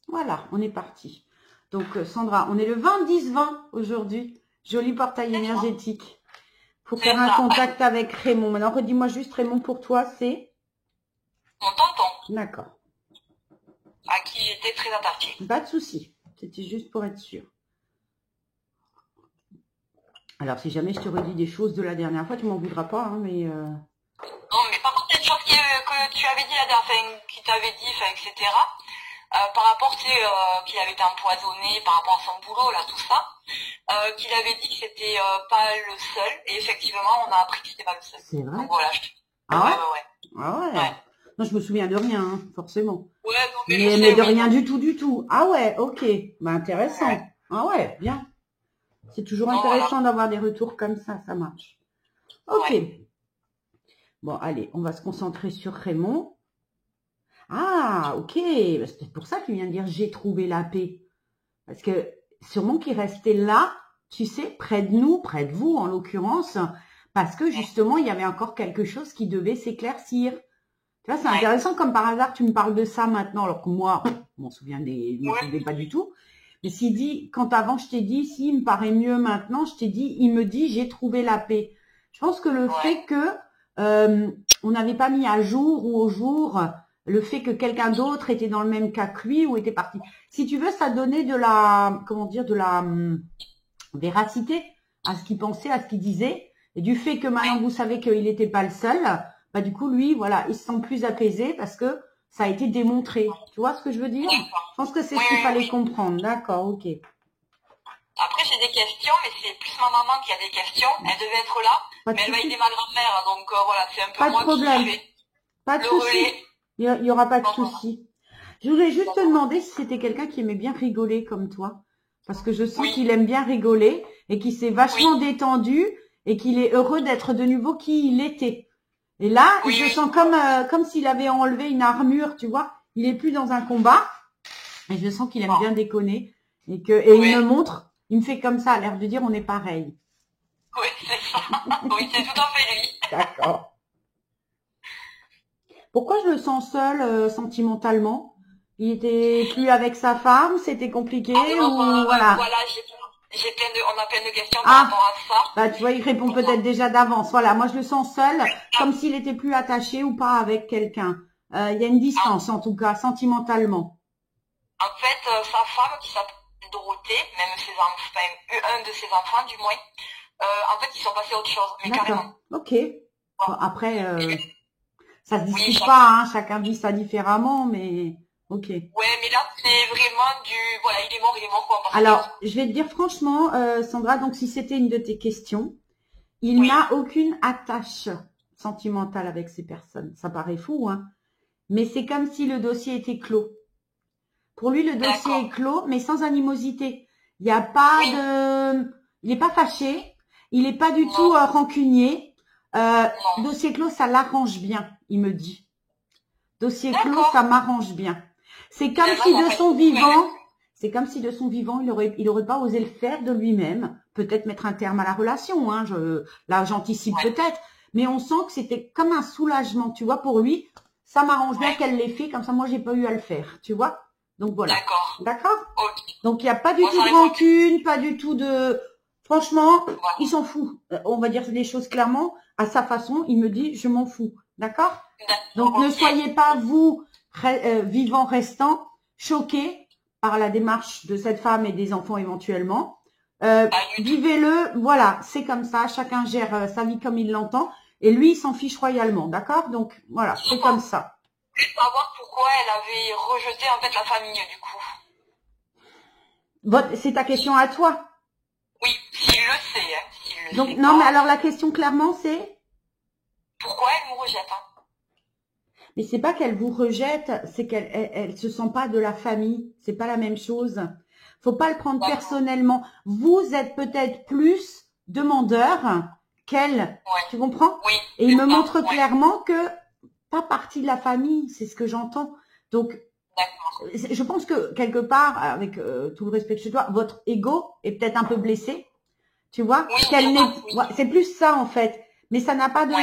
Voilà, on est parti. Donc, Sandra, on est le 20-10-20 aujourd'hui. Joli portail énergétique. Pour faire un contact avec Raymond. Maintenant, redis-moi juste, Raymond, pour toi, c'est mon tonton. D'accord. À qui j'étais très attachée. Pas de souci. C'était juste pour être sûr. Alors, si jamais je te redis des choses de la dernière fois, tu m'en voudras pas, hein, mais... Non, mais par contre, il y a une chose que tu avais dit la dernière fois, qui t'avait dit, etc. Par rapport, tu sais, qu'il avait été empoisonné, par rapport à son boulot, là, tout ça, qu'il avait dit que c'était pas le seul, et effectivement, on a appris que c'était pas le seul. C'est vrai. Donc voilà, Ah ouais, ouais. Ah ouais. Non, je me souviens de rien, hein, forcément. Ouais, non, mais de rien du tout. Ah ouais, ok. Bah, intéressant. Ouais. Ah ouais, bien. C'est toujours intéressant d'avoir des retours comme ça marche. Ok. Ouais. Bon, allez, on va se concentrer sur Raymond. Ah, ok. C'est peut-être pour ça que tu viens de dire « j'ai trouvé la paix ». Parce que sûrement qu'il restait là, tu sais, près de nous, près de vous en l'occurrence, parce que justement, il y avait encore quelque chose qui devait s'éclaircir. Tu vois, c'est intéressant comme par hasard, tu me parles de ça maintenant, alors que moi, je m'en souviens pas du tout. Mais s'il dit, quand avant je t'ai dit, si, il me paraît mieux maintenant, je t'ai dit, il me dit, j'ai trouvé la paix. Je pense que le fait que on n'avait pas mis à jour ou au jour le fait que quelqu'un d'autre était dans le même cas que lui ou était parti. Si tu veux, ça donnait de la, comment dire, de la véracité à ce qu'il pensait, à ce qu'il disait. Et du fait que maintenant vous savez qu'il n'était pas le seul, bah du coup lui, voilà, il se sent plus apaisé parce que ça a été démontré. Tu vois ce que je veux dire? Je pense que c'est ce qu'il fallait comprendre. D'accord, ok. Après, j'ai des questions, mais c'est plus ma maman qui a des questions. Elle devait être là, mais elle va aider ma grand-mère, donc voilà, c'est un peu moi qui fais pas de souci. Il y aura pas de souci. Je voulais juste te demander si c'était quelqu'un qui aimait bien rigoler comme toi, parce que je sens qu'il aime bien rigoler et qu'il s'est vachement détendu et qu'il est heureux d'être de nouveau qui il était. Et là, je sens comme s'il avait enlevé une armure, tu vois. Il est plus dans un combat et je sens qu'il aime bien déconner et il me montre. Il me fait comme ça, à l'air de dire on est pareil. Oui, c'est ça. Oui, c'est tout à fait lui. D'accord. Pourquoi je le sens seul sentimentalement? Il était plus avec sa femme, c'était compliqué ou voilà. Voilà, on a plein de questions par rapport à ça. Bah tu vois, il répond peut-être déjà d'avance. Voilà, moi je le sens seul, comme s'il était plus attaché ou pas avec quelqu'un. Il y a une distance en tout cas, sentimentalement. En fait, sa femme qui s'appelle Dorothée, même ses enfants, un de ses enfants du moins, en fait ils sont passés à autre chose, mais carrément. Ok. Bon, après, ça se discute pas, hein, chacun vit ça différemment, mais ok. Ouais, mais là c'est vraiment voilà, il est mort quoi. Alors, je vais te dire franchement, Sandra, donc si c'était une de tes questions, il n'a aucune attache sentimentale avec ces personnes. Ça paraît fou, hein, mais c'est comme si le dossier était clos. Pour lui, le dossier est clos, mais sans animosité. Il n'y a pas il n'est pas fâché, il n'est pas du tout rancunier. Dossier clos, ça l'arrange bien, il me dit. Dossier clos, ça m'arrange bien. C'est comme si de son vivant, il aurait pas osé le faire de lui-même. Peut-être mettre un terme à la relation, hein. Là, j'anticipe peut-être, mais on sent que c'était comme un soulagement, tu vois. Pour lui, ça m'arrange bien qu'elle l'ait fait, comme ça, moi, j'ai pas eu à le faire, tu vois. Donc voilà. D'accord. Donc il n'y a pas du tout de rancune, pas du tout de. Franchement, il s'en fout. On va dire les choses clairement. À sa façon, il me dit, je m'en fous. D'accord. Donc ne soyez pas vous vivants restants choqués par la démarche de cette femme et des enfants éventuellement. Vivez-le, voilà, c'est comme ça. Chacun gère sa vie comme il l'entend. Et lui, il s'en fiche royalement. D'accord. Donc voilà, c'est comme ça. Je veux savoir pourquoi elle avait rejeté en fait la famille du coup. C'est ta question à toi. Oui, s'il le sait. Hein, donc non, mais alors la question clairement c'est pourquoi elle vous rejette hein. Mais c'est pas qu'elle vous rejette, c'est qu'elle se sent pas de la famille. C'est pas la même chose. Faut pas le prendre personnellement. Vous êtes peut-être plus demandeur qu'elle. Tu comprends? Oui. Et il me montre clairement que pas partie de la famille, c'est ce que j'entends. Donc, je pense que quelque part, avec tout le respect que je dois, votre ego est peut-être un peu blessé. Tu vois? C'est plus ça en fait. Mais ça n'a pas de,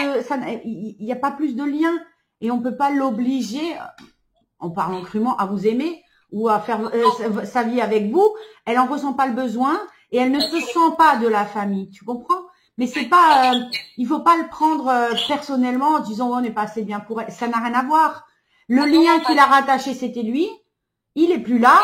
il n'y a pas plus de lien et on peut pas l'obliger, en parlant crûment, à vous aimer ou à faire sa vie avec vous, elle en ressent pas le besoin et elle ne se sent pas de la famille. Tu comprends? Mais c'est pas, il faut pas le prendre personnellement en disant oh, on n'est pas assez bien pour elle. Ça n'a rien à voir. Le lien qui l'a rattaché, c'était lui. Il est plus là.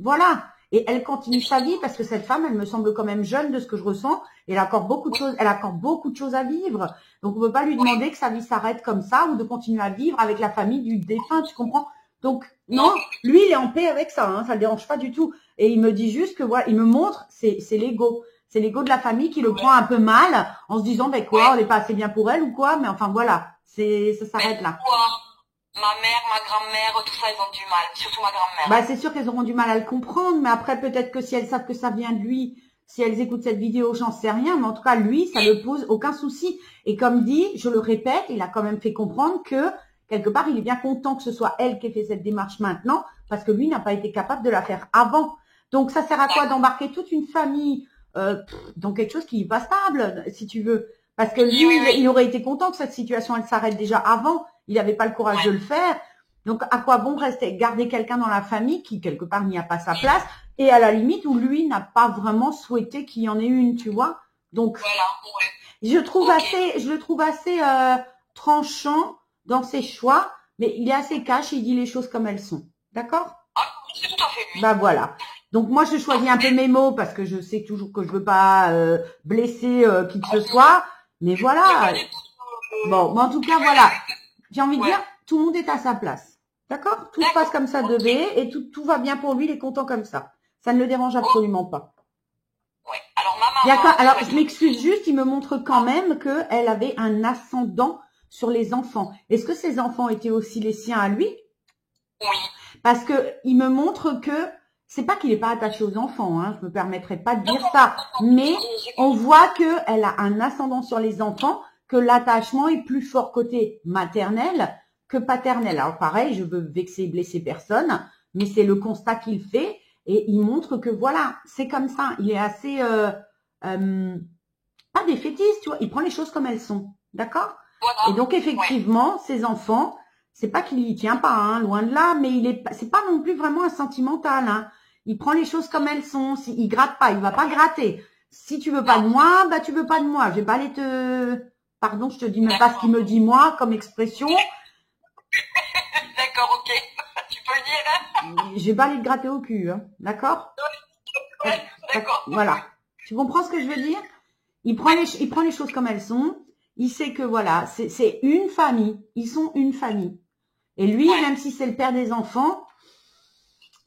Voilà. Et elle continue sa vie parce que cette femme, elle me semble quand même jeune de ce que je ressens. Elle a encore beaucoup de choses, elle a encore beaucoup de choses à vivre. Donc on ne peut pas lui demander que sa vie s'arrête comme ça ou de continuer à vivre avec la famille du défunt, tu comprends? Donc non, lui il est en paix avec ça, hein, ça le dérange pas du tout. Et il me dit juste que voilà, il me montre, c'est l'ego. C'est l'ego de la famille qui le prend un peu mal en se disant ben quoi, on n'est pas assez bien pour elle ou quoi, mais enfin voilà, ça s'arrête là. Ma mère, ma grand-mère, tout ça, ils ont du mal, surtout ma grand-mère. Bah c'est sûr qu'elles auront du mal à le comprendre, mais après peut-être que si elles savent que ça vient de lui, si elles écoutent cette vidéo, j'en sais rien, mais en tout cas lui, ça ne pose aucun souci. Et comme dit, je le répète, il a quand même fait comprendre que quelque part il est bien content que ce soit elle qui ait fait cette démarche maintenant, parce que lui n'a pas été capable de la faire avant. Donc ça sert à quoi d'embarquer toute une famille dans quelque chose qui n'est pas stable, si tu veux. Parce que lui, il aurait été content que cette situation, elle s'arrête déjà avant. Il n'avait pas le courage de le faire. Donc, à quoi bon rester, garder quelqu'un dans la famille qui, quelque part, n'y a pas sa place et à la limite où lui n'a pas vraiment souhaité qu'il y en ait une, tu vois. Donc, je le trouve assez tranchant dans ses choix, mais il est assez cash, il dit les choses comme elles sont. D'accord? C'est tout à fait lui. Bah voilà. Donc moi je choisis un peu mes mots parce que je sais toujours que je veux pas blesser qui que ce soit, mais voilà. Bon, mais en tout cas voilà. J'ai envie de dire, tout le monde est à sa place. D'accord? Tout se passe comme ça devait et tout va bien pour lui, il est content comme ça. Ça ne le dérange absolument pas. Ouais. Alors maman. Alors je m'excuse juste, il me montre quand même qu'elle avait un ascendant sur les enfants. Est-ce que ces enfants étaient aussi les siens à lui? Oui. Parce que il me montre que c'est pas qu'il n'est pas attaché aux enfants, hein, je me permettrai pas de dire ça, mais on voit qu'elle a un ascendant sur les enfants, que l'attachement est plus fort côté maternel que paternel. Alors pareil, je veux vexer et blesser personne, mais c'est le constat qu'il fait et il montre que voilà, c'est comme ça. Il est assez pas défaitiste, tu vois, il prend les choses comme elles sont, d'accord? Et donc effectivement, ces enfants, c'est pas qu'il y tient pas, hein, loin de là, mais c'est pas non plus vraiment un sentimental, hein. Il prend les choses comme elles sont. Il gratte pas, il va pas gratter. Si tu veux pas de moi, bah tu veux pas de moi. Je vais pas aller pardon, je te dis même pas ce qu'il me dit moi comme expression. D'accord, ok. Tu peux le dire, hein. Je vais pas aller te gratter au cul, hein. D'accord? Ouais, d'accord. Voilà. Tu comprends ce que je veux dire? Il prend les choses comme elles sont. Il sait que voilà, c'est une famille. Ils sont une famille. Et lui, même si c'est le père des enfants,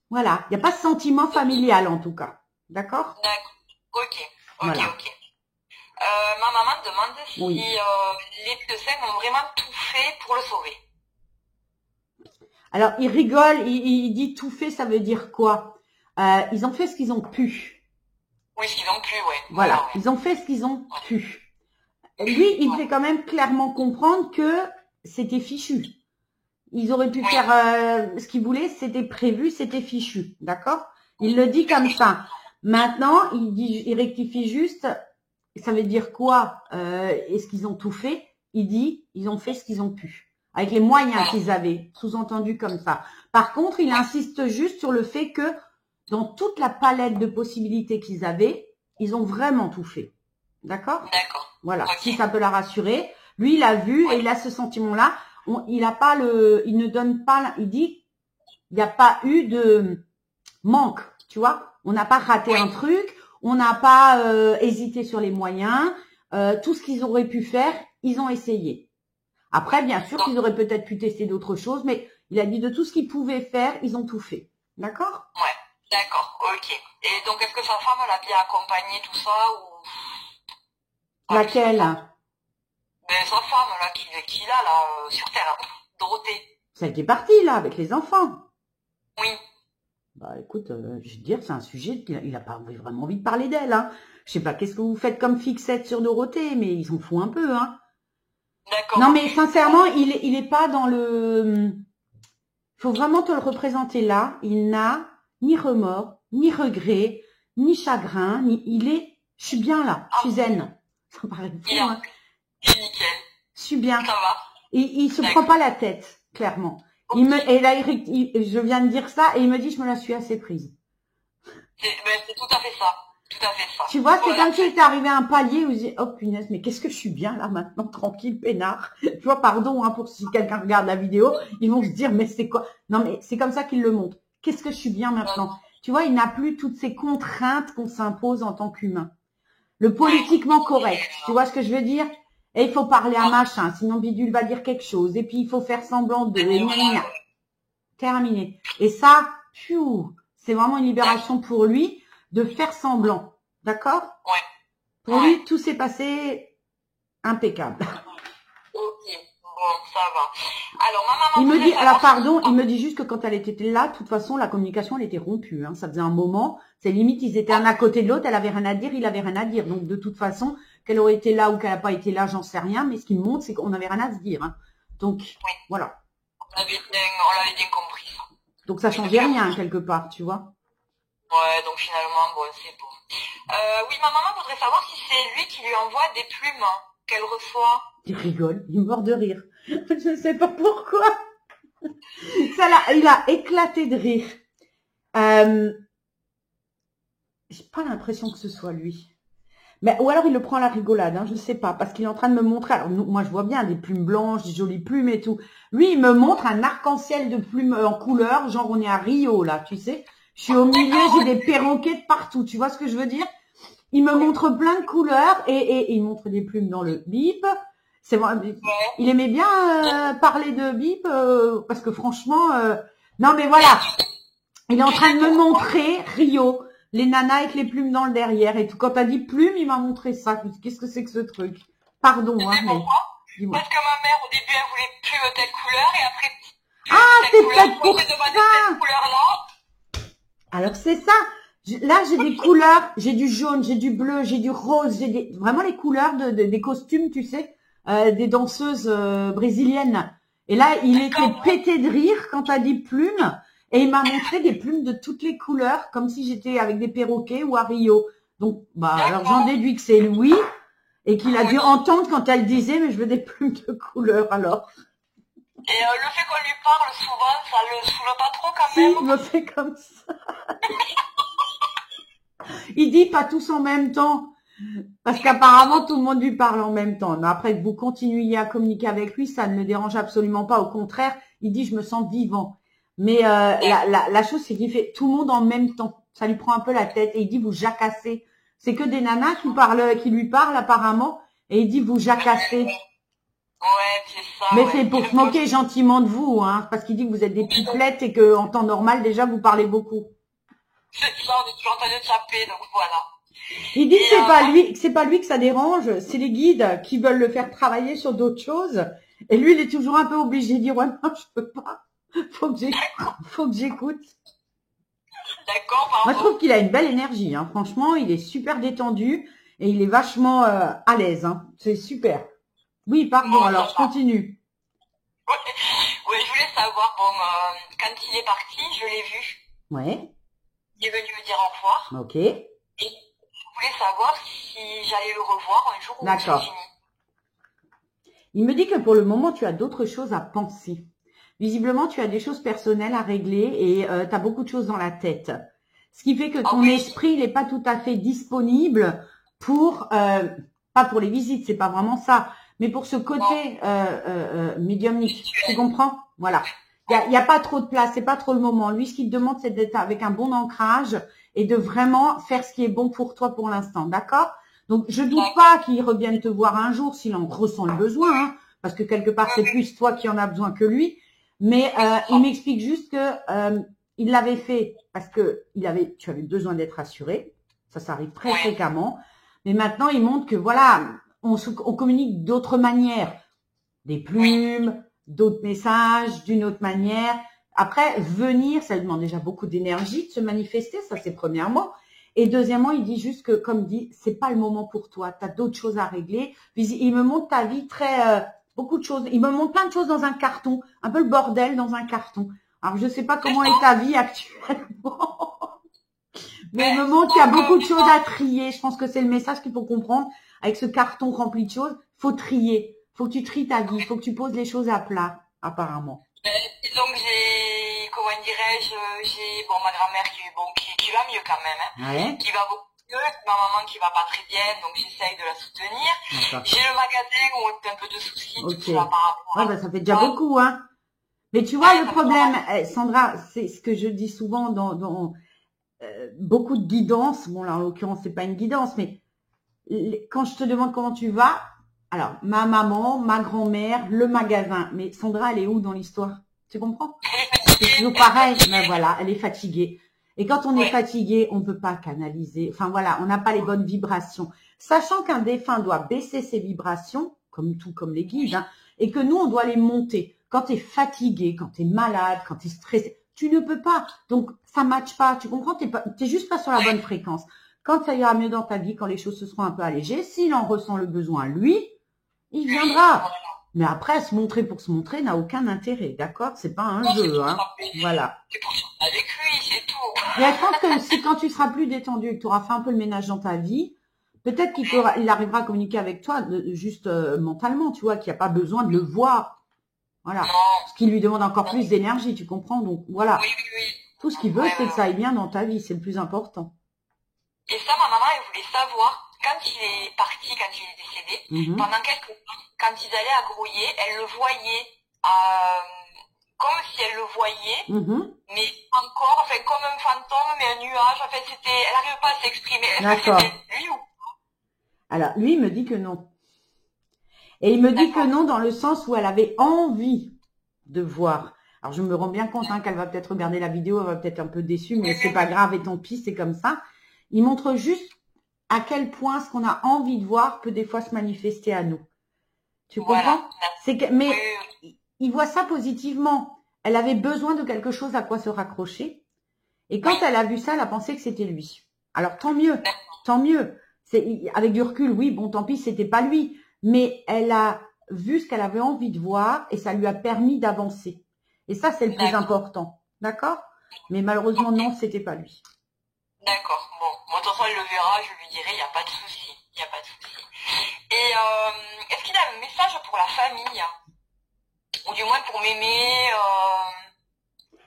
voilà, il n'y a pas de sentiment familial en tout cas. D'accord? D'accord. Ok. Voilà. Ma maman demande si les médecins ont vraiment tout fait pour le sauver. Alors, il rigole, il dit tout fait, ça veut dire quoi? Ils ont fait ce qu'ils ont pu. Oui, ce qu'ils ont pu, ouais. Voilà, ils ont fait ce qu'ils ont pu. Lui, il fait quand même clairement comprendre que c'était fichu. Ils auraient pu faire ce qu'ils voulaient, c'était prévu, c'était fichu, d'accord? Il le dit comme ça. Maintenant, il rectifie juste. Ça veut dire quoi? Est-ce qu'ils ont tout fait? Il dit, ils ont fait ce qu'ils ont pu, avec les moyens qu'ils avaient, sous-entendu comme ça. Par contre, il insiste juste sur le fait que dans toute la palette de possibilités qu'ils avaient, ils ont vraiment tout fait, d'accord? D'accord. Voilà. Si ça peut la rassurer. Lui, il a vu et il a ce sentiment-là. Il ne donne pas, il dit, il n'y a pas eu de manque, tu vois. On n'a pas raté un truc, on n'a pas hésité sur les moyens. Tout ce qu'ils auraient pu faire, ils ont essayé. Après, bien sûr qu'ils auraient peut-être pu tester d'autres choses, mais il a dit de tout ce qu'ils pouvaient faire, ils ont tout fait. D'accord? Ouais, d'accord, ok. Et donc, est-ce que sa femme l'a bien accompagné, tout ça, ou... Laquelle? Ben, sa femme, là, qu'il a, là, sur Terre, Dorothée. Celle qui est partie, là, avec les enfants. Oui. Bah, écoute, je veux dire, c'est un sujet qu'il a pas vraiment envie de parler d'elle, hein. Je sais pas qu'est-ce que vous faites comme fixette sur Dorothée, mais ils s'en foutent un peu, hein. D'accord. Non, mais sincèrement, il est pas dans le... Faut vraiment te le représenter là. Il n'a ni remords, ni regrets, ni chagrin, je suis bien là, je suis zen. Ça paraît fou, hein. C'est nickel. Je suis bien. Ça va. Et il se prend pas la tête, clairement. Et là, je viens de dire ça et il me dit, je me la suis assez prise. C'est tout à fait ça. Tout à fait ça. Tu vois, c'est comme si était arrivé à un palier où je dis, oh punaise, mais qu'est-ce que je suis bien là maintenant, tranquille, peinard. Tu vois, pardon, hein, pour si quelqu'un regarde la vidéo, ils vont se dire, mais c'est quoi? Non, mais c'est comme ça qu'il le montre. Qu'est-ce que je suis bien maintenant? Tu vois, il n'a plus toutes ces contraintes qu'on s'impose en tant qu'humain. Le politiquement correct, tu vois ce que je veux dire? Et il faut parler à machin, sinon Bidule va dire quelque chose. Et puis il faut faire semblant de... Terminé. Et ça, c'est vraiment une libération pour lui de faire semblant. D'accord? Ouais. Pour lui, tout s'est passé impeccable. Ok, bon, ça va. Alors, ma maman... Il me dit, alors pardon, il me dit juste que quand elle était là, de toute façon, la communication, elle était rompue. Hein. Ça faisait un moment. C'est limite, ils étaient un à côté de l'autre, elle avait rien à dire, il avait rien à dire. Donc, de toute façon, qu'elle aurait été là ou qu'elle n'a pas été là, j'en sais rien. Mais ce qui me montre, c'est qu'on n'avait rien à se dire. Hein. Donc, voilà. On l'avait bien compris, ça. Donc, ça changeait rien, quelque part, tu vois. Ouais, donc finalement, bon, c'est bon. Oui, ma maman voudrait savoir si c'est lui qui lui envoie des plumes qu'elle reçoit. Il rigole, il est mort de rire. Je ne sais pas pourquoi. Il a éclaté de rire. J'ai pas l'impression que ce soit lui. Mais, ou alors il le prend à la rigolade, hein, je ne sais pas, parce qu'il est en train de me montrer. Alors moi je vois bien des plumes blanches, des jolies plumes et tout. Lui il me montre un arc-en-ciel de plumes en couleur, genre on est à Rio là, tu sais. Je suis au milieu, j'ai des perroquets de partout, tu vois ce que je veux dire? Il me montre plein de couleurs et il montre des plumes dans le bip. C'est vrai, il aimait bien parler de bip parce que franchement, non mais voilà, il est en train de me montrer Rio, les nanas avec les plumes dans le derrière et tout. Quand t'as dit plumes, il m'a montré ça. Qu'est-ce que c'est que ce truc? Pardon, hein, mais dis-moi. Parce que ma mère au début elle voulait plumes telle couleur et après c'est peut-être pour ça. Cette couleur-là. Alors c'est ça. Là, j'ai des couleurs, j'ai du jaune, j'ai du bleu, j'ai du rose, j'ai vraiment les couleurs des costumes, tu sais, des danseuses brésiliennes. Et là, il était pété de rire quand t'as dit plumes, et il m'a montré des plumes de toutes les couleurs, comme si j'étais avec des perroquets ou à Rio. Donc, alors j'en déduis que c'est lui, et qu'il a dû entendre quand elle disait, mais je veux des plumes de couleur, alors. Et le fait qu'on lui parle souvent, ça le saoule pas trop quand même? Il me fait comme ça. Il dit pas tous en même temps, parce qu'apparemment tout le monde lui parle en même temps. Mais après que vous continuiez à communiquer avec lui, ça ne le dérange absolument pas. Au contraire, il dit je me sens vivant. Mais la chose c'est qu'il fait tout le monde en même temps. Ça lui prend un peu la tête et il dit vous jacassez. C'est que des nanas qui lui parlent apparemment et il dit vous jacassez. Ouais, c'est ça. Mais c'est pour se moquer gentiment de vous, hein, parce qu'il dit que vous êtes des pipelettes et que en temps normal déjà vous parlez beaucoup. C'est ça, on est toujours en train de taper, donc voilà. Il dit que c'est pas lui que ça dérange, c'est les guides qui veulent le faire travailler sur d'autres choses. Et lui, il est toujours un peu obligé de dire ouais, non, je peux pas. Faut que j'écoute. D'accord, pardon. Moi, je trouve qu'il a une belle énergie, hein. Franchement, il est super détendu et il est vachement à l'aise, hein. C'est super. Oui, pardon, alors je continue. Oui, je voulais savoir, bon, quand il est parti, je l'ai vu. Ouais. Il est venu me dire au revoir. Ok. Et je voulais savoir si j'allais le revoir un jour où c'est fini. Il me dit que pour le moment, tu as d'autres choses à penser. Visiblement, tu as des choses personnelles à régler et tu as beaucoup de choses dans la tête. Ce qui fait que ton esprit n'est pas tout à fait disponible pour, pas pour les visites, c'est pas vraiment ça, mais pour ce côté médiumnique. Tu comprends? Voilà. Il y a pas trop de place, c'est pas trop le moment. Lui, ce qu'il te demande, c'est d'être avec un bon ancrage et de vraiment faire ce qui est bon pour toi pour l'instant, d'accord? Donc, je doute pas qu'il revienne te voir un jour s'il en ressent le besoin, hein, parce que quelque part, c'est plus toi qui en as besoin que lui. Mais il m'explique juste que il l'avait fait parce que tu avais besoin d'être rassuré. Ça arrive très fréquemment. Mais maintenant, il montre que voilà, on communique d'autres manières, des plumes, d'autres messages, d'une autre manière. Après, venir, ça demande déjà beaucoup d'énergie de se manifester, ça c'est premièrement. Et deuxièmement, il dit juste que, comme dit, c'est pas le moment pour toi. Tu as d'autres choses à régler. Il me montre ta vie très beaucoup de choses. Il me montre plein de choses dans un carton, un peu le bordel dans un carton. Alors je sais pas comment est ta vie actuellement, mais il me montre qu'il y a beaucoup de choses à trier. Je pense que c'est le message qu'il faut comprendre avec ce carton rempli de choses. Faut trier. Faut que tu tries ta vie. Faut que tu poses les choses à plat, apparemment. Disons que bon, ma grand-mère qui va mieux quand même, hein, Ouais. qui va beaucoup mieux, ma maman qui va pas très bien, donc j'essaye de la soutenir. D'accord. J'ai le magasin où on a un peu de soucis, Ok. tout ça par rapport Ouais, à bah, ça fait déjà ça. beaucoup, hein. Mais tu vois, Ouais, le ça fait problème, Sandra, c'est ce que je dis souvent dans beaucoup de guidances. Bon, là, en l'occurrence, c'est pas une guidance, mais quand je te demande comment tu vas, alors, ma maman, ma grand-mère, le magasin. Mais Sandra, elle est où dans l'histoire? Tu comprends? C'est toujours pareil. Mais voilà, elle est fatiguée. Et quand on est Ouais. fatigué, on peut pas canaliser. Enfin voilà, on n'a pas les bonnes vibrations. Sachant qu'un défunt doit baisser ses vibrations, comme tout, comme les guides, hein, et que nous, on doit les monter. Quand tu es fatigué, quand tu es malade, quand tu es stressé, tu ne peux pas. Donc, ça matche pas. Tu comprends? T'es juste pas sur la bonne fréquence. Quand ça ira mieux dans ta vie, quand les choses se seront un peu allégées, s'il en ressent le besoin, lui, il viendra. Mais après, se montrer pour se montrer n'a aucun intérêt, d'accord? C'est pas un Non, c'est jeu, pour hein. s'appeler. Voilà. C'est pour s'appeler avec lui, c'est tout. Mais je pense que si quand tu seras plus détendu et que tu auras fait un peu le ménage dans ta vie, peut-être il arrivera à communiquer avec toi juste mentalement, tu vois, qu'il n'y a pas besoin de le voir. Voilà. Non. Ce qui lui demande encore plus d'énergie, tu comprends? Donc voilà. Oui, oui, oui. Tout ce qu'il veut, Ouais, c'est ouais, que ça aille bien dans ta vie, c'est le plus important. Et ça, ma maman, elle voulait savoir, quand il est parti, quand il est décédé, Mhm. pendant quelques temps, quand ils allaient à Grouillé, elle le voyait comme si elle le voyait, Mhm. mais encore, enfin, comme un fantôme, mais un nuage. En fait, elle n'arrive pas à s'exprimer. Est-ce que D'accord. c'était lui ou Alors, lui, il me dit que non. Et il me dit que D'accord. non dans le sens où elle avait envie de voir. Alors, je me rends bien compte hein, qu'elle va peut-être regarder la vidéo, elle va peut-être un peu déçue, mais c'est pas grave et tant pis, c'est comme ça. Il montre juste à quel point ce qu'on a envie de voir peut des fois se manifester à nous. Tu comprends? Voilà. C'est que, mais Oui. il voit ça positivement. Elle avait besoin de quelque chose à quoi se raccrocher. Et quand elle a vu ça, elle a pensé que c'était lui. Alors tant mieux, tant mieux. Avec du recul, oui, bon, tant pis, c'était pas lui. Mais elle a vu ce qu'elle avait envie de voir et ça lui a permis d'avancer. Et ça, c'est le plus important. D'accord? Mais malheureusement, non, c'était pas lui. D'accord. Bon, moi, de toute façon, elle le verra, je lui dirai, il n'y a pas de souci. Il n'y a pas de souci. Et est-ce qu'il a un message pour la famille? Ou du moins pour Mémé,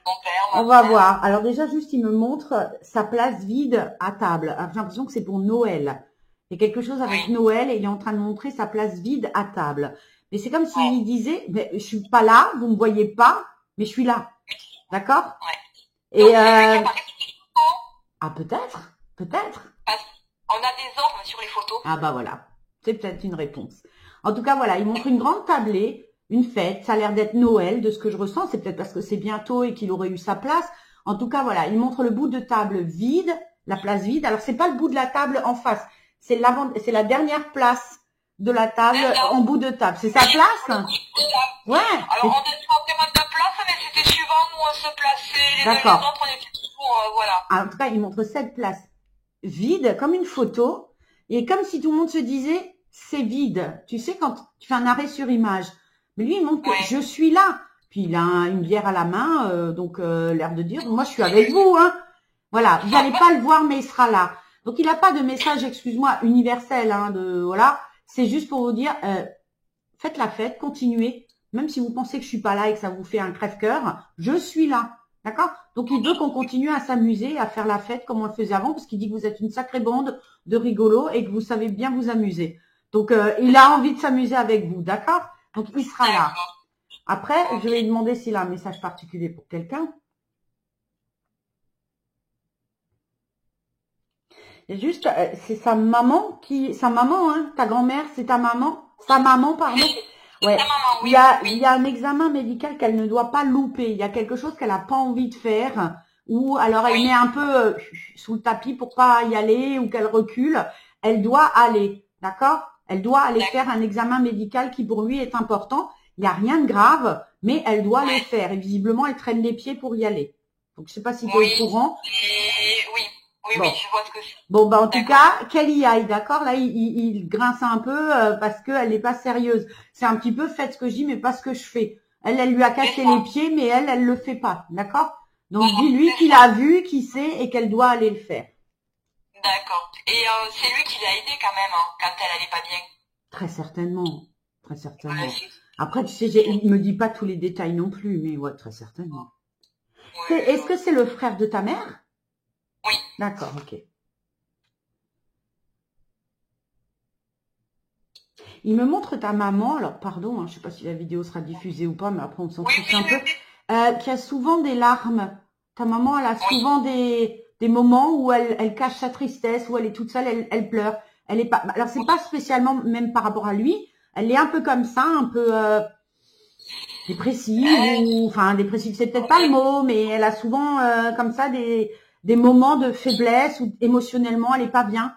mon père, ma On va mère. voir. Alors déjà, juste, il me montre sa place vide à table. Alors, j'ai l'impression que c'est pour Noël. Il y a quelque chose avec Oui. Noël et il est en train de montrer sa place vide à table. Mais c'est comme s'il disait, mais je suis pas là, vous me voyez pas, mais je suis là. D'accord? Ouais. Et Donc, c'est lui qui apparaît sur les photos. ah peut-être, peut-être. Parce qu'on a des ordres sur les photos. Ah bah voilà, c'est peut-être une réponse. En tout cas, voilà, il montre une grande tablée, une fête, ça a l'air d'être Noël, de ce que je ressens, c'est peut-être parce que c'est bientôt et qu'il aurait eu sa place. En tout cas, voilà, il montre le bout de table vide, la place vide. Alors, c'est pas le bout de la table en face, c'est la dernière place de la table en bout de table. C'est sa place? Ouais. Alors, on n'était pas vraiment de place, mais c'était suivant où on se plaçait. Les uns les autres, on était toujours, voilà. En tout cas, il montre cette place vide, comme une photo, et comme si tout le monde se disait, c'est vide. Tu sais, quand tu fais un arrêt sur image. Mais lui, il montre que je suis là. Puis il a une bière à la main, donc l'air de dire, moi je suis avec vous. Hein. Voilà, vous n'allez pas le voir, mais il sera là. Donc il n'a pas de message, excuse-moi, universel. Hein, voilà, c'est juste pour vous dire, faites la fête, continuez. Même si vous pensez que je suis pas là et que ça vous fait un crève-cœur, je suis là. D'accord? Donc, il veut qu'on continue à s'amuser, à faire la fête comme on le faisait avant, parce qu'il dit que vous êtes une sacrée bande de rigolos et que vous savez bien vous amuser. Donc, il a envie de s'amuser avec vous. D'accord? Donc, il sera là. Après, je vais lui demander s'il a un message particulier pour quelqu'un. Et juste, c'est sa maman hein? Ta grand-mère, c'est ta maman? Sa maman, pardon? Ouais. Il y a un examen médical qu'elle ne doit pas louper. Il y a quelque chose qu'elle n'a pas envie de faire. Ou alors elle met un peu sous le tapis pour pas y aller ou qu'elle recule. Elle doit aller. D'accord? Elle doit aller faire un examen médical qui pour lui est important. Il n'y a rien de grave, mais elle doit le faire. Et visiblement, elle traîne les pieds pour y aller. Donc, je sais pas si tu es au courant. Oui, je vois ce que c'est. Bon, bah en tout cas, qu'elle y aille, d'accord? Là, il grince un peu parce qu'elle n'est pas sérieuse. C'est un petit peu faites ce que je dis, mais pas ce que je fais. Elle lui a cassé les pieds, mais elle le fait pas, d'accord? Donc dis-lui qu'il a vu, qu'il sait et qu'elle doit aller le faire. D'accord. Et c'est lui qui l'a aidé quand même, hein, quand elle allait pas bien. Très certainement, très certainement. Après, tu sais, il me dit pas tous les détails non plus, mais ouais, très certainement. Est-ce que c'est le frère de ta mère? Oui. D'accord, ok. Il me montre ta maman, alors pardon, hein, je sais pas si la vidéo sera diffusée ou pas, mais après on s'en fiche un peu, qui a souvent des larmes. Ta maman, elle a souvent des moments où elle cache sa tristesse, où elle est toute seule, elle pleure. Elle est pas, alors c'est pas spécialement même par rapport à lui, elle est un peu comme ça, un peu dépressive, ou enfin dépressive, c'est peut-être pas le mot, mais elle a souvent comme ça des moments de faiblesse où émotionnellement elle est pas bien.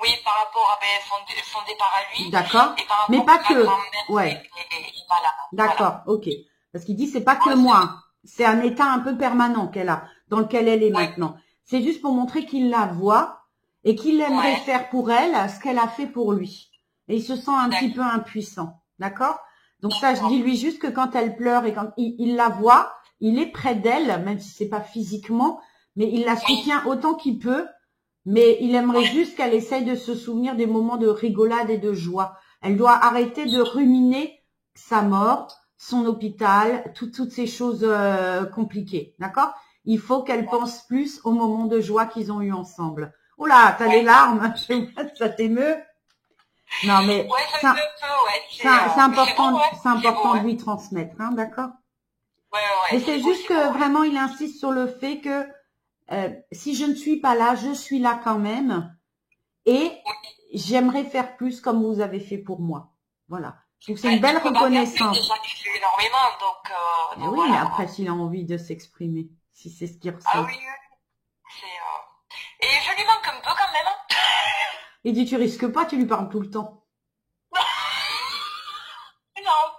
Oui, par rapport à son départ à lui. D'accord. Mais pas que. Ouais. Voilà. D'accord, ok. Parce qu'il dit c'est pas que moi. C'est un état un peu permanent qu'elle a, dans lequel elle est maintenant. C'est juste pour montrer qu'il la voit et qu'il aimerait faire pour elle ce qu'elle a fait pour lui. Et il se sent un petit peu impuissant. D'accord? Donc ça, je dis lui juste que quand elle pleure et quand il la voit, il est près d'elle, même si c'est pas physiquement, mais il la soutient autant qu'il peut. Mais il aimerait juste qu'elle essaye de se souvenir des moments de rigolade et de joie. Elle doit arrêter de ruminer sa mort, son hôpital, toutes ces choses compliquées. D'accord? Il faut qu'elle pense plus aux moments de joie qu'ils ont eu ensemble. Oh là, t'as des larmes, je vois, ça t'émeut. Non mais c'est important de lui transmettre, hein, d'accord? Et c'est juste que vraiment il insiste sur le fait que si je ne suis pas là, je suis là quand même. Et j'aimerais faire plus comme vous avez fait pour moi. Voilà. Je trouve que c'est une belle reconnaissance. Énormément, donc oui, mais après, s'il a envie de s'exprimer, si c'est ce qu'il ressent. Ah oui, et je lui manque un peu quand même. Il dit, tu risques pas, tu lui parles tout le temps. Non,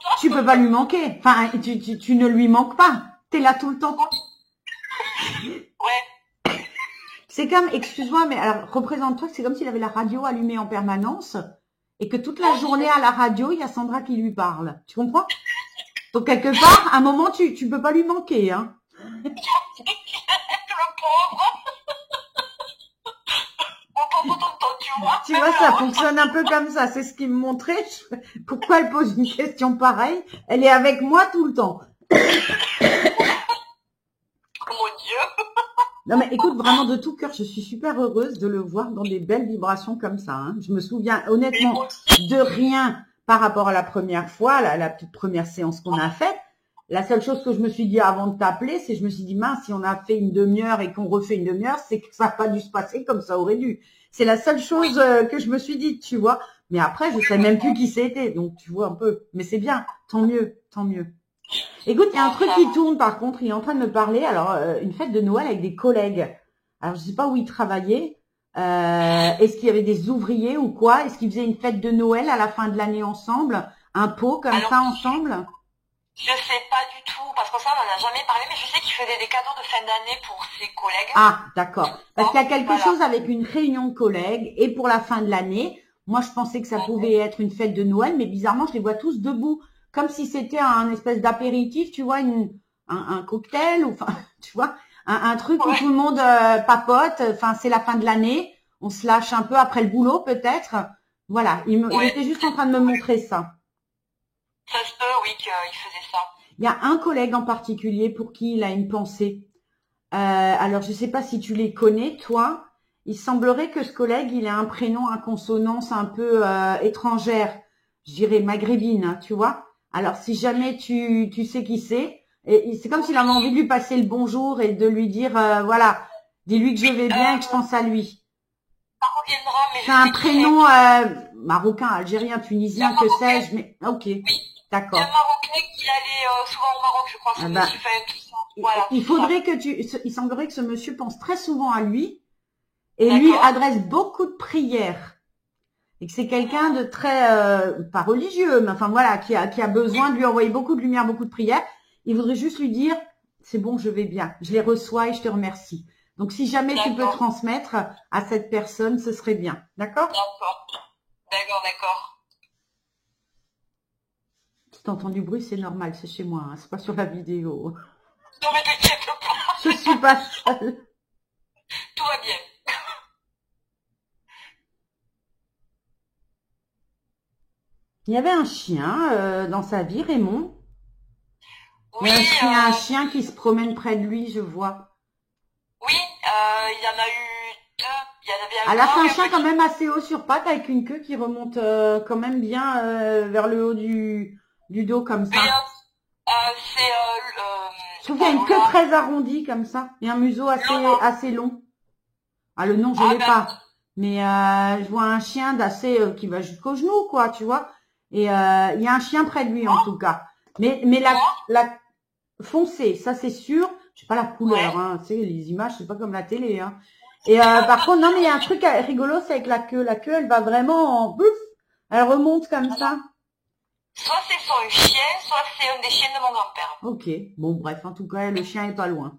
pas. Tu peux pas lui manquer. Enfin, tu ne lui manques pas. T'es là tout le temps. Ouais. C'est comme, excuse-moi, mais alors, représente-toi que c'est comme s'il avait la radio allumée en permanence et que toute la journée à la radio, il y a Sandra qui lui parle. Tu comprends? Donc, quelque part, à un moment, tu peux pas lui manquer, hein. Le pauvre. Mon pauvre tonton, tu vois. Tu vois, ça fonctionne un peu comme ça. C'est ce qu'il me montrait. Pourquoi elle pose une question pareille? Elle est avec moi tout le temps. Oh mon Dieu. Non mais écoute, vraiment de tout cœur, je suis super heureuse de le voir dans des belles vibrations comme ça. Hein. Je me souviens honnêtement de rien par rapport à la première fois, la petite première séance qu'on a faite. La seule chose que je me suis dit avant de t'appeler, c'est je me suis dit mince, si on a fait une demi-heure et qu'on refait une demi-heure, c'est que ça n'a pas dû se passer comme ça aurait dû. C'est la seule chose que je me suis dit, tu vois. Mais après, je sais même plus qui c'était, donc tu vois un peu. Mais c'est bien, tant mieux, tant mieux. Écoute, il y a un truc qui tourne par contre, il est en train de me parler, alors une fête de Noël avec des collègues. Alors je sais pas où ils travaillaient, est-ce qu'il y avait des ouvriers ou quoi? Est-ce qu'ils faisaient une fête de Noël à la fin de l'année ensemble? Un pot comme ça ensemble? Je sais pas du tout, parce que ça on n'en a jamais parlé, mais je sais qu'il faisait des cadeaux de fin d'année pour ses collègues. Ah, d'accord. Parce qu'il y a quelque chose avec une réunion de collègues et pour la fin de l'année. Moi, je pensais que ça pouvait être une fête de Noël, mais bizarrement, je les vois tous debout. Comme si c'était un espèce d'apéritif, tu vois, un cocktail, ou enfin, tu vois, un truc où tout le monde papote. Enfin, c'est la fin de l'année, on se lâche un peu après le boulot, peut-être. Voilà, il était juste en train de me montrer ça. Ça se peut, oui, qu'il faisait ça. Il y a un collègue en particulier pour qui il a une pensée. Alors, je sais pas si tu les connais, toi. Il semblerait que ce collègue, il a un prénom à consonance un peu étrangère, je dirais maghrébine, hein, tu vois. Alors, si jamais tu sais qui c'est, et c'est comme s'il avait envie de lui passer le bonjour et de lui dire, voilà, dis-lui que je vais bien et que je pense à lui. Ça reviendra, mais c'est un prénom marocain, algérien, tunisien, que sais-je, mais ok, d'accord. Il y a un Marocain qui allait souvent au Maroc, je crois, tout ça. Voilà, il faudrait que il semblerait que ce monsieur pense très souvent à lui et lui adresse beaucoup de prières. Et que c'est quelqu'un de très, pas religieux, mais enfin voilà, qui a besoin de lui envoyer beaucoup de lumière, beaucoup de prières. Il voudrait juste lui dire, c'est bon, je vais bien, je les reçois et je te remercie. Donc si jamais tu peux transmettre à cette personne, ce serait bien. D'accord? D'accord. Si t'entends du bruit, c'est normal, c'est chez moi, hein, c'est pas sur la vidéo. Non mais t'inquiète pas. Je suis pas seule. Tout va bien. Il y avait un chien dans sa vie, Raymond. Oui, Il y a un chien qui se promène près de lui, je vois. oui, il y en a eu deux. Il y en avait un Elle a grand fait un et un chien petit. quand même assez haut sur pattes avec une queue qui remonte quand même bien vers le haut du dos comme Mais ça. c'est Je c'est trouve qu'il y pas a une queue Lola. très arrondie comme ça et un museau Lola. assez long. Ah, le nom, je Ah l'ai ben, pas. Mais je vois un chien d'assez qui va jusqu'au genou, quoi, tu vois. Et il y a un chien près de lui, en tout cas. Mais moi, la foncé, ça c'est sûr. Je sais pas la couleur, ouais. hein. Tu sais, les images, c'est pas comme la télé, hein. Et par contre, non, mais il y a un truc rigolo, c'est avec la queue. La queue, elle va vraiment en bouf. Elle remonte comme ça. Soit c'est son chien, soit c'est un des chiens de mon grand-père. Ok. Bon, bref, en tout cas, le chien est pas loin.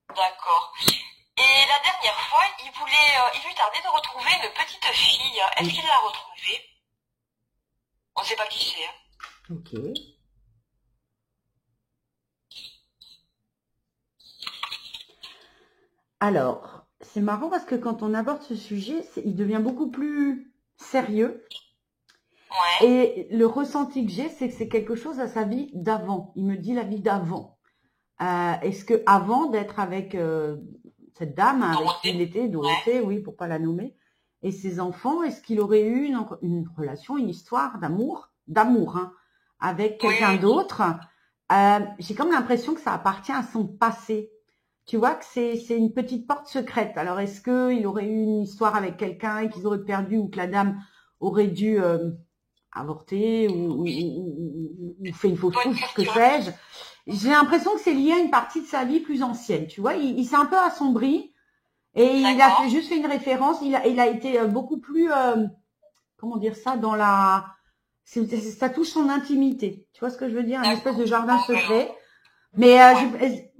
D'accord. Et la dernière fois, il lui tardait de retrouver une petite fille. Est-ce qu'il l'a retrouvée? On ne sait pas qui c'est. Hein. Ok. Alors, c'est marrant parce que quand on aborde ce sujet, il devient beaucoup plus sérieux. Ouais. Et le ressenti que j'ai, c'est que c'est quelque chose à sa vie d'avant. Il me dit la vie d'avant. Est-ce que avant d'être avec cette dame avec qui il était, Dorothée, oui, pour pas la nommer, et ses enfants, est-ce qu'il aurait eu une relation, une histoire d'amour, hein, avec quelqu'un d'autre? J'ai comme l'impression que ça appartient à son passé. Tu vois que c'est une petite porte secrète. Alors, est-ce qu'il aurait eu une histoire avec quelqu'un et qu'ils auraient perdu ou que la dame aurait dû avorter ou fait une fausse couche, que sais-je? J'ai l'impression que c'est lié à une partie de sa vie plus ancienne. Tu vois, il s'est un peu assombri et il a juste fait une référence. Il a été beaucoup plus, comment dire ça, dans ça touche son intimité. Tu vois ce que je veux dire? Une espèce de jardin secret. Mais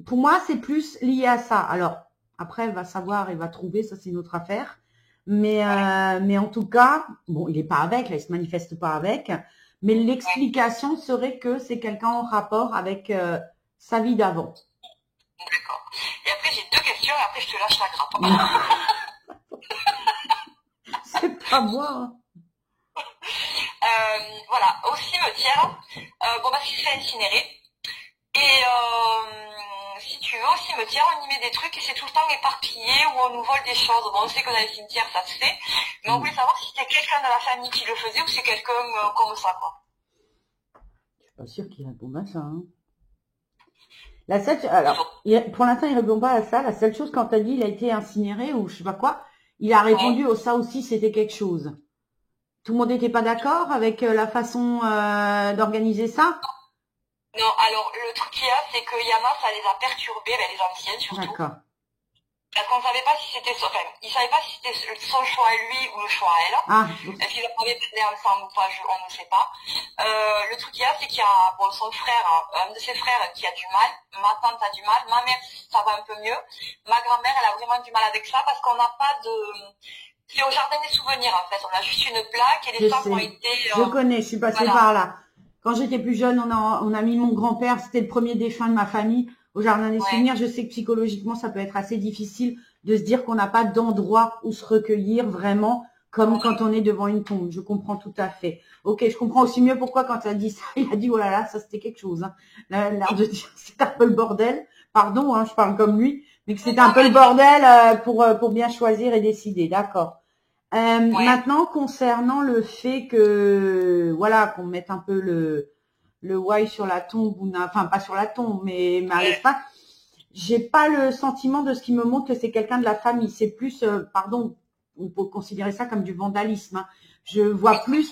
pour moi, c'est plus lié à ça. Alors, après, elle va savoir, elle va trouver, ça c'est une autre affaire. Mais en tout cas, bon, il est pas avec, là, il se manifeste pas avec. Mais l'explication serait que c'est quelqu'un en rapport avec sa vie d'avant. D'accord. Et après, j'ai deux questions et après, je te lâche la grappe. C'est pas moi. Hein. Voilà, au cimetière, bon, parce qu'il se fait incinérer. Et si tu veux, au cimetière, on y met des trucs et c'est tout le temps éparpillé où on nous vole des choses. Bon, on sait que dans les cimetières, ça se fait. Mais on voulait savoir si c'était quelqu'un de la famille qui le faisait ou c'est quelqu'un comme ça, quoi. Je suis pas sûre qu'il réponde à ça. Hein. Alors, pour l'instant, il répond pas à ça. La seule chose, quand t'as dit il a été incinéré ou je sais pas quoi, il a répondu ça aussi, c'était quelque chose. Tout le monde n'était pas d'accord avec la façon d'organiser ça? Non, alors le truc qu'il y a, c'est que Yana, ça les a perturbés, les anciennes surtout. D'accord. Parce qu'on savait pas si c'était ils savaient pas si c'était son choix à lui ou le choix à elle. Ah, est-ce qu'ils avaient parlé ensemble ou pas, on ne sait pas. Le truc qu'il y a, c'est qu'il y a son frère, un de ses frères qui a du mal, ma tante a du mal, ma mère ça va un peu mieux, ma grand-mère elle a vraiment du mal avec ça parce qu'on n'a pas de... C'est au jardin des souvenirs en fait, on a juste une plaque et les sacs ont été... Je connais, je suis passée par là. Quand j'étais plus jeune, on a mis mon grand-père, c'était le premier défunt de ma famille, au jardin des souvenirs. Je sais que psychologiquement, ça peut être assez difficile de se dire qu'on n'a pas d'endroit où se recueillir vraiment, comme quand on est devant une tombe. Je comprends tout à fait. Ok, je comprends aussi mieux pourquoi quand tu as dit ça, il a dit, oh là là, ça c'était quelque chose. Hein. L'air de dire, c'est un peu le bordel. Pardon, hein, je parle comme lui, mais que c'était un peu le bordel pour bien choisir et décider. D'accord. Maintenant, concernant le fait que, voilà, qu'on mette un peu le why sur la tombe, enfin pas sur la tombe, mais à l'espace, j'ai pas le sentiment de ce qui me montre que c'est quelqu'un de la famille. C'est plus, pardon, on peut considérer ça comme du vandalisme. Hein. Je vois plus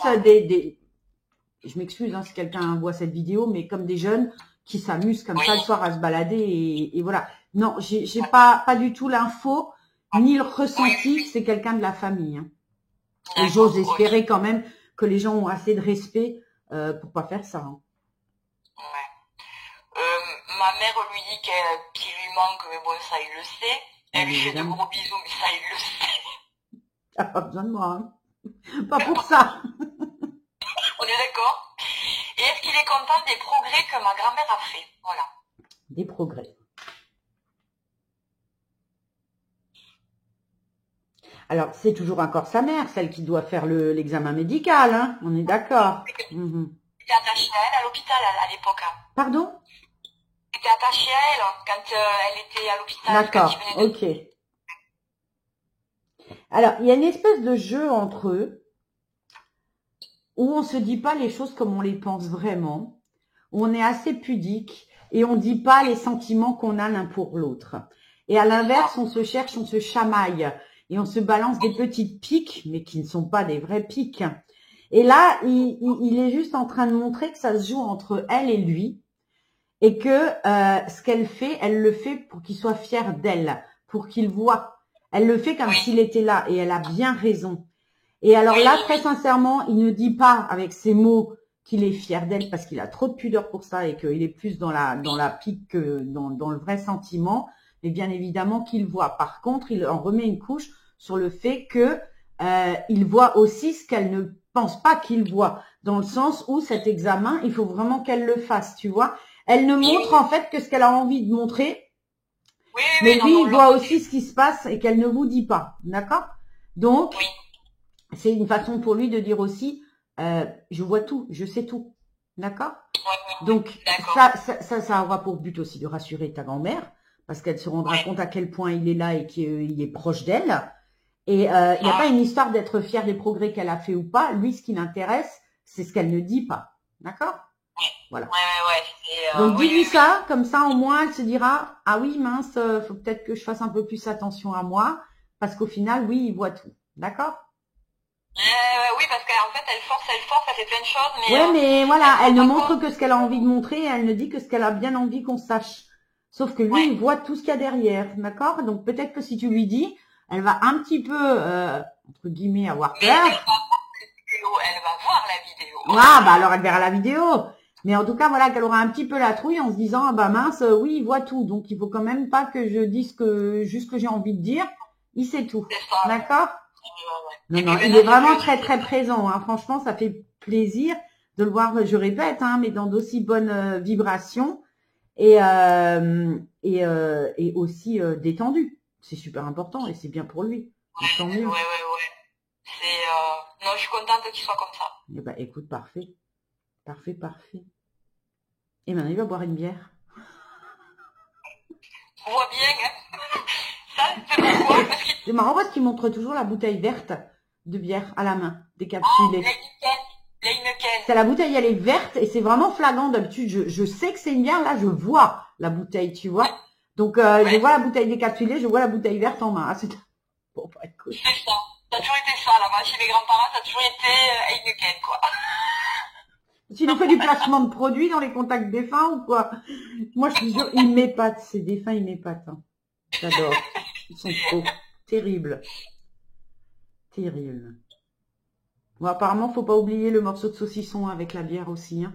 je m'excuse hein, si quelqu'un voit cette vidéo, mais comme des jeunes qui s'amusent comme ça le soir à se balader et voilà. Non, j'ai pas du tout l'info ni le ressenti que c'est quelqu'un de la famille. Hein. Et j'ose espérer quand même que les gens ont assez de respect pour pas faire ça. Hein. Ma mère lui dit qu'il lui manque, mais bon, ça il le sait. Elle lui fait de gros bisous, mais ça il le sait. T'as pas besoin de moi. Hein. Pas pour ça. On est d'accord. Et est-ce qu'il est content des progrès que ma grand-mère a fait? Voilà. Des progrès. Alors, c'est toujours encore sa mère, celle qui doit faire l'examen médical, hein. On est d'accord. Il est attaché à elle à l'hôpital à l'époque. Hein. Pardon? J'étais attachée à elle quand elle était à l'hôpital. D'accord, ok. Alors, il y a une espèce de jeu entre eux où on se dit pas les choses comme on les pense vraiment, où on est assez pudique et on dit pas les sentiments qu'on a l'un pour l'autre. Et à l'inverse, on se cherche, on se chamaille et on se balance des petites piques, mais qui ne sont pas des vrais piques. Et là, il est juste en train de montrer que ça se joue entre elle et lui et que ce qu'elle fait, elle le fait pour qu'il soit fier d'elle, pour qu'il voit. Elle le fait comme s'il était là et elle a bien raison. Et alors là, très sincèrement, il ne dit pas avec ses mots qu'il est fier d'elle parce qu'il a trop de pudeur pour ça et qu'il est plus dans la pique que dans le vrai sentiment. Mais bien évidemment qu'il voit. Par contre, il en remet une couche sur le fait que il voit aussi ce qu'elle ne pense pas qu'il voit. Dans le sens où cet examen, il faut vraiment qu'elle le fasse, tu vois. Elle ne montre en fait que ce qu'elle a envie de montrer. Mais lui, il voit aussi ce qui se passe et qu'elle ne vous dit pas. D'accord? Donc, c'est une façon pour lui de dire aussi, je vois tout, je sais tout. D'accord? Donc, ça aura pour but aussi de rassurer ta grand-mère, parce qu'elle se rendra compte à quel point il est là et qu'il est proche d'elle. Et il n'y a pas une histoire d'être fière des progrès qu'elle a fait ou pas. Lui, ce qui l'intéresse, c'est ce qu'elle ne dit pas. D'accord? Voilà. Donc, dis-lui ça, comme ça, au moins, elle se dira, ah oui, mince, faut peut-être que je fasse un peu plus attention à moi, parce qu'au final, oui, il voit tout. D'accord? Oui, parce qu'en fait, elle force, elle fait plein de choses, mais... Ouais, mais voilà, elle ne montre que ce qu'elle a envie de montrer, elle ne dit que ce qu'elle a bien envie qu'on sache. Sauf que lui, il voit tout ce qu'il y a derrière, d'accord? Donc, peut-être que si tu lui dis, elle va un petit peu, entre guillemets, avoir peur. Elle va voir la vidéo. Ah, bah alors elle verra la vidéo. Mais en tout cas, voilà, qu'elle aura un petit peu la trouille en se disant, ah bah mince, oui, il voit tout. Donc, il faut quand même pas que je dise juste ce que j'ai envie de dire. Il sait tout. D'accord? Non, il est vraiment très, très présent. Hein. Franchement, ça fait plaisir de le voir, je répète, hein, mais dans d'aussi bonnes vibrations et aussi détendu. C'est super important et c'est bien pour lui. Tant mieux. Non, je suis contente qu'il soit comme ça. Eh ben, écoute, parfait. Parfait. Et maintenant, il va boire une bière. On voit bien, hein. Ça, c'est pourquoi. C'est marrant parce qu'il montre toujours la bouteille verte de bière à la main, décapsulée. C'est la bouteille, elle est verte et c'est vraiment flagrant. D'habitude, je sais que c'est une bière. Là, je vois la bouteille, tu vois. Donc, je vois la bouteille décapsulée, je vois la bouteille verte en main. Ah, bon, bah, écoute. C'est ça. Ça a toujours été ça, là-bas. Chez mes grands-parents, ça a toujours été Heineken, quoi. Tu nous fais du placement de produits dans les contacts défunts ou quoi? Moi, je suis sûre, ils m'épatent. Ces défunts, ils m'épatent. Hein. J'adore. Ils sont trop terribles. Terribles. Bon, apparemment, faut pas oublier le morceau de saucisson avec la bière aussi. Hein.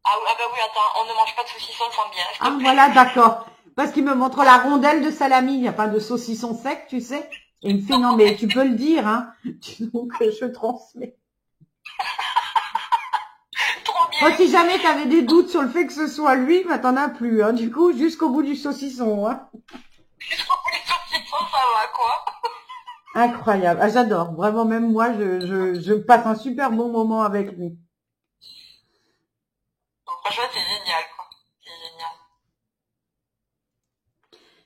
Ah bah oui, attends, on ne mange pas de saucisson sans bière. Ah, voilà, d'accord. Parce qu'il me montre la rondelle de salami. Il n'y a pas de saucisson sec, tu sais. Et il me fait, non, mais tu peux le dire, hein. Donc, je transmets. Moi, si jamais tu avais des doutes sur le fait que ce soit lui, bah, t'en as plus, hein. Du coup, jusqu'au bout du saucisson, hein. Jusqu'au bout du saucisson, ça va, quoi. Incroyable. Ah, j'adore. Vraiment, même moi, je passe un super bon moment avec lui. Donc, franchement, c'est génial, quoi. C'est génial.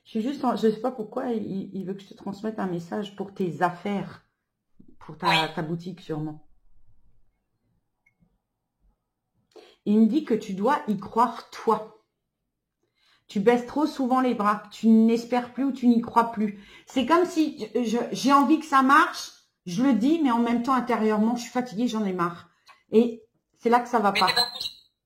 Je suis juste, je sais pas pourquoi il veut que je te transmette un message pour tes affaires, pour ta boutique, sûrement. Il me dit que tu dois y croire, toi. Tu baisses trop souvent les bras. Tu n'espères plus ou tu n'y crois plus. C'est comme si j'ai envie que ça marche. Je le dis, mais en même temps, intérieurement, je suis fatiguée, j'en ai marre. Et c'est là que ça va pas.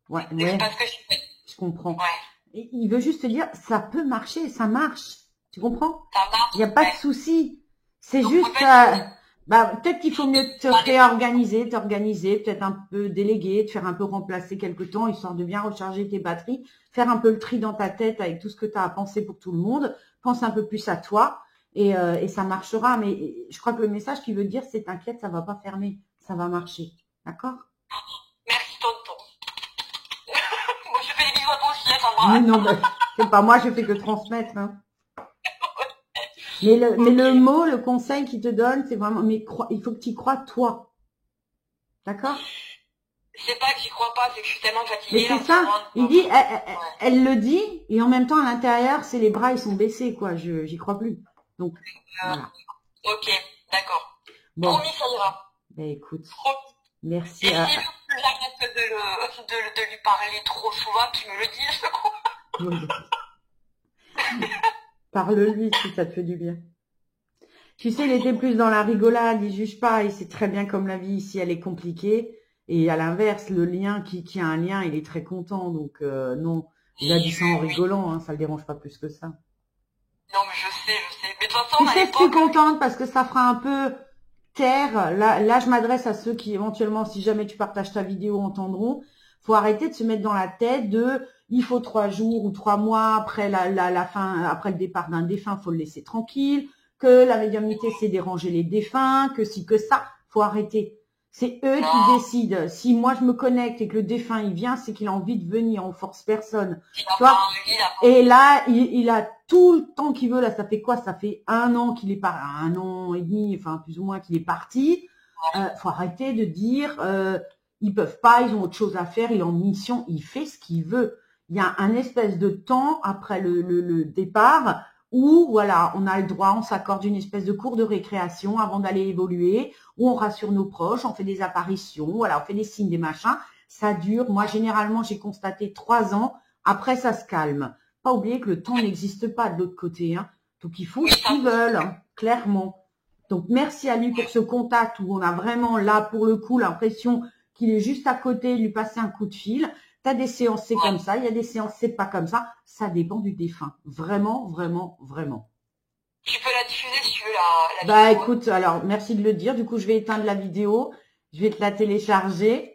Ouais. Je comprends. Ouais. Et il veut juste te dire, ça peut marcher, ça marche. Tu comprends? Ça marche. Il n'y a pas de souci. C'est juste... peut-être qu'il faut mieux te réorganiser, peut-être un peu déléguer, te faire un peu remplacer quelque temps, histoire de bien recharger tes batteries, faire un peu le tri dans ta tête avec tout ce que tu as à penser pour tout le monde, pense un peu plus à toi et ça marchera. Mais je crois que le message qu'il veut dire, c'est t'inquiète, ça va pas fermer, ça va marcher. D'accord? Merci tonton. Moi je fais des bisous à toi aussi, Sandra. Non, c'est pas moi, je fais que transmettre. Hein. Mais le mot, le conseil qu'il te donne, c'est vraiment, il faut que tu y crois toi. D'accord? c'est pas que j'y crois pas, c'est que je suis tellement Mais fatiguée. c'est Là, en ce ça, moment, il dit, ouais. elle le dit, et en même temps, à l'intérieur, c'est les bras, ils sont baissés, quoi. J'y crois plus. Donc, voilà. Ok, d'accord. Bon, Promis, ça ira. ben écoute, Promis. merci Et si à... je j'arrête de lui parler trop souvent, tu me le dis, je crois. Parle-lui si ça te fait du bien. Tu sais, il était plus dans la rigolade, il juge pas, il sait très bien comme la vie ici, elle est compliquée. Et à l'inverse, le lien, qui a un lien, il est très content. Donc, non, il a dit ça en rigolant, hein, ça le dérange pas plus que ça. Non, mais je sais. Mais de toute façon, Tu à sais, je suis l'époque, contente parce que ça fera un peu taire. Là, je m'adresse à ceux qui, éventuellement, si jamais tu partages ta vidéo, entendront. Faut arrêter de se mettre dans la tête de, il faut 3 jours ou 3 mois après la fin, après le départ d'un défunt, faut le laisser tranquille, que la médiumnité, c'est déranger les défunts, que si, que ça. Faut arrêter. C'est eux qui non, décident. Si moi, je me connecte et que le défunt, il vient, c'est qu'il a envie de venir, on force personne. il n'a Tu vois? pas envie, il a pas Et là, il a tout le temps qu'il veut. Là, ça fait quoi? Ça fait 1 an qu'il est parti, 1 an et demi, enfin plus ou moins qu'il est parti. Faut arrêter de dire ils peuvent pas, ils ont autre chose à faire, il est en mission, il fait ce qu'il veut. Il y a un espèce de temps après le départ où voilà, on a le droit, on s'accorde une espèce de cours de récréation avant d'aller évoluer, où on rassure nos proches, on fait des apparitions, voilà, on fait des signes, des machins. Ça dure. Moi, généralement, j'ai constaté 3 ans. Après, ça se calme. Pas oublier que le temps n'existe pas de l'autre côté, hein. Donc ils font ce qu'ils veulent, hein, clairement. Donc merci à lui pour ce contact où on a vraiment là pour le coup l'impression qu'il est juste à côté, lui passer un coup de fil. T'as des séances c'est comme ça, il y a des séances c'est pas comme ça. Ça dépend du défunt. Vraiment, vraiment, vraiment. Tu peux la diffuser si tu veux, la Bah vidéo. écoute, alors merci de le dire. Du coup je vais éteindre la vidéo, je vais te la télécharger